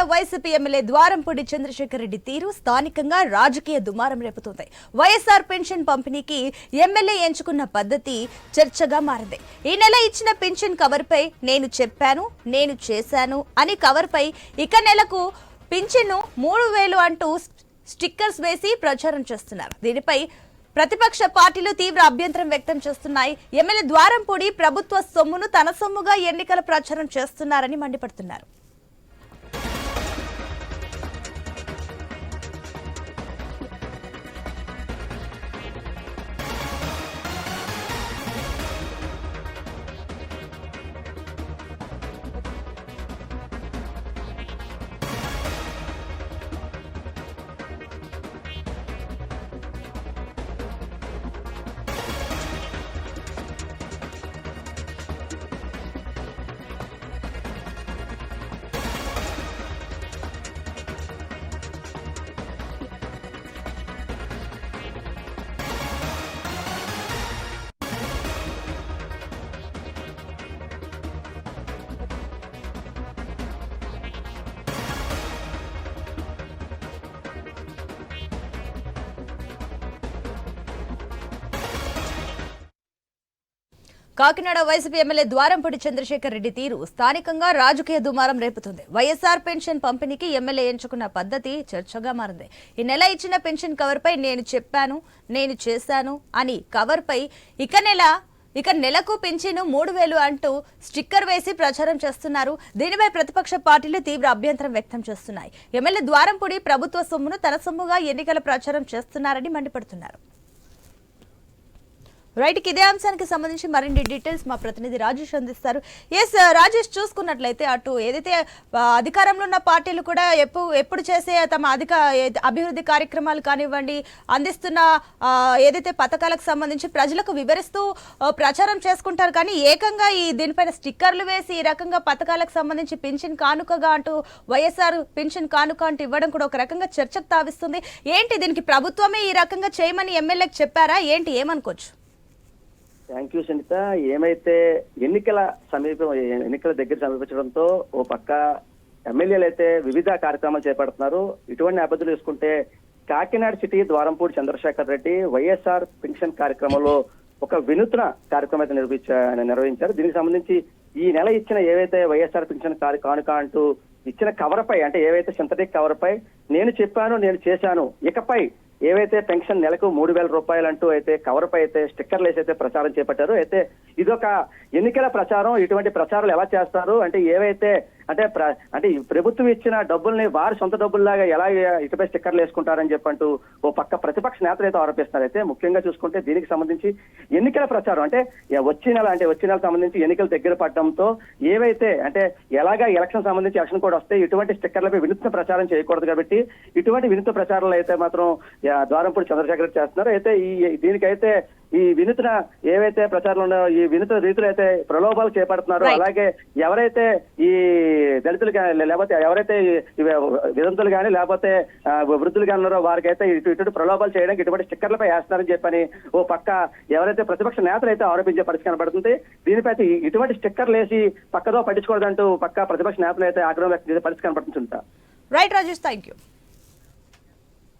YCP MLA Dwarampudi Chandrasekhar Reddy తీరు స్థానికంగా రాజకీయ దుమారం రేపుతోంది. వైఎస్ఆర్ పెన్షన్ పంపిణీకి ఎమ్మెల్యే ఎంచుకున్న పద్ధతి చర్చగా మారింది. ఈ నెల ఇచ్చిన పెన్షన్ కవర్పై నేను చెప్పాను, నేను చేశాను అని కవర్పై ఇక నెలకు పింఛను 3000 అంటూ స్టిక్కర్స్ వేసి ప్రచారం చేస్తున్నారు. దీనిపై ప్రతిపక్ష పార్టీలు తీవ్ర అభ్యంతరం వ్యక్తం చేస్తున్నాయి. ఎమ్మెల్యే ద్వారంపూడి ప్రభుత్వ సొమ్మును తన సొమ్ముగా ఎన్నికల ప్రచారం చేస్తున్నారని మండిపడుతున్నారు. కాకినాడ వైసీపీ ఎమ్మెల్యే ద్వారంపూడి చంద్రశేఖర్ రెడ్డి తీరు స్థానికంగా రాజకీయ దుమారం రేపుతుంది. వైఎస్ఆర్ పెన్షన్ పంపిణీకి ఎమ్మెల్యే ఎంచుకున్న పద్ధతి చర్చగా మారింది. ఈ నెల ఇచ్చిన పెన్షన్ కవర్పై నేను చెప్పాను, నేను చేశాను అని కవర్పై ఇక నెలకు పింఛను 3000 అంటూ స్టిక్కర్ వేసి ప్రచారం చేస్తున్నారు. దీనిపై ప్రతిపక్ష పార్టీలు తీవ్ర అభ్యంతరం వ్యక్తం చేస్తున్నాయి. ఎమ్మెల్యే ద్వారంపూడి ప్రభుత్వ సొమ్మును తన సొమ్ముగా ఎన్నికల ప్రచారం చేస్తున్నారని మండిపడుతున్నారు. రైట్, ఇదే అంశానికి సంబంధించి మరిన్ని డీటెయిల్స్ మా ప్రతినిధి రాజేష్ అందిస్తారు. రాజేష్, చూసుకున్నట్లయితే అటు ఏదైతే అధికారంలో ఉన్న పార్టీలు కూడా ఎప్పుడు చేసే తమ అభివృద్ధి కార్యక్రమాలు కానివ్వండి, అందిస్తున్న ఏదైతే పథకాలకు సంబంధించి ప్రజలకు వివరిస్తూ ప్రచారం చేసుకుంటారు. కానీ ఏకంగా దీనిపైన స్టిక్కర్లు వేసి ఈ రకంగా పథకాలకు సంబంధించి పింఛన్ కానుకగా అంటూ వైఎస్ఆర్ పింఛన్ కానుక అంటూ ఇవ్వడం కూడా ఒక రకంగా చర్చకు తావిస్తుంది. ఏంటి దీనికి ప్రభుత్వమే ఈ రకంగా చేయమని ఎమ్మెల్యేకి చెప్పారా ఏంటి, ఏమనుకోవచ్చు? Thank you Sunitha. ఏమైతే ఎన్నికల దగ్గర సమీపించడంతో ఓ పక్క ఎమ్మెల్యేలు అయితే వివిధ కార్యక్రమాలు చేపడుతున్నారు. ఇటువంటి నేపథ్యంలో చూసుకుంటే కాకినాడ సిటీ ద్వారంపూడి చంద్రశేఖర్ రెడ్డి వైఎస్ఆర్ పెన్షన్ కార్యక్రమంలో ఒక వినూత్న కార్యక్రమం అయితే నిర్వహించారు. దీనికి సంబంధించి ఈ నెల ఇచ్చిన ఏవైతే వైఎస్ఆర్ పెన్షన్ కానుక అంటూ ఇచ్చిన కవర్ పై, అంటే ఏవైతే సింథటిక్ కవర్ పై నేను చెప్పాను, నేను చేశాను, ఇకపై ఏవైతే పెన్షన్ నెలకు 3000 రూపాయలు అంటూ అయితే కవర్ పై అయితే స్టిక్కర్లు వేసి అయితే ప్రచారం చేపట్టారు. అయితే ఇదొక ఎన్నికల ప్రచారం. ఇటువంటి ప్రచారాలు ఎలా చేస్తారు అంటే ఏవైతే అంటే ప్రభుత్వం ఇచ్చిన డబ్బుల్ని వారి సొంత డబ్బుల్లాగా ఎలా ఇటుపై స్టిక్కర్లు వేసుకుంటారని చెప్పంటూ ఓ పక్క ప్రతిపక్ష నేతలు అయితే ఆరోపిస్తున్నారు. అయితే ముఖ్యంగా చూసుకుంటే దీనికి సంబంధించి ఎన్నికల ప్రచారం అంటే వచ్చే నెల సంబంధించి ఎన్నికలు దగ్గర పడడంతో ఏవైతే అంటే ఎలాగా ఎలక్షన్ సంబంధించి ఎలక్షన్ కూడా వస్తే ఇటువంటి స్టిక్కర్లపై వినూత్న ప్రచారం చేయకూడదు కాబట్టి ఇటువంటి వినూత్న ప్రచారాలు అయితే మాత్రం ద్వారంపూడి చంద్రశేఖర్ చేస్తున్నారు. అయితే దీనికైతే ఈ వినూత్న ఏవైతే ప్రచారాలు ఉన్నాయో ఈ వినూత్న రీతులు అయితే ప్రలోభాలు చేపడుతున్నారు. అలాగే ఎవరైతే ఈ దళితులు లేకపోతే ఎవరైతే వితంతులు కానీ లేకపోతే వృద్ధులు కానీ ఉన్నారో వారికైతే ఇటువంటి ప్రలోభాలు చేయడానికి ఇటువంటి స్టిక్కర్లపై వేస్తున్నారని చెప్పని ఓ పక్క ఎవరైతే ప్రతిపక్ష నేతలు అయితే ఆరోపించే పరిస్థితి కనబడుతుంది. దీనిపై ఇటువంటి స్టిక్కర్లు వేసి పక్కదో పట్టించుకోవద్దంటూ పక్క ప్రతిపక్ష నేతలు అయితే ఆగ్రహం వ్యక్తం చేసే పరిస్థితి కనబడుతుంది. Right Rajesh, thank you.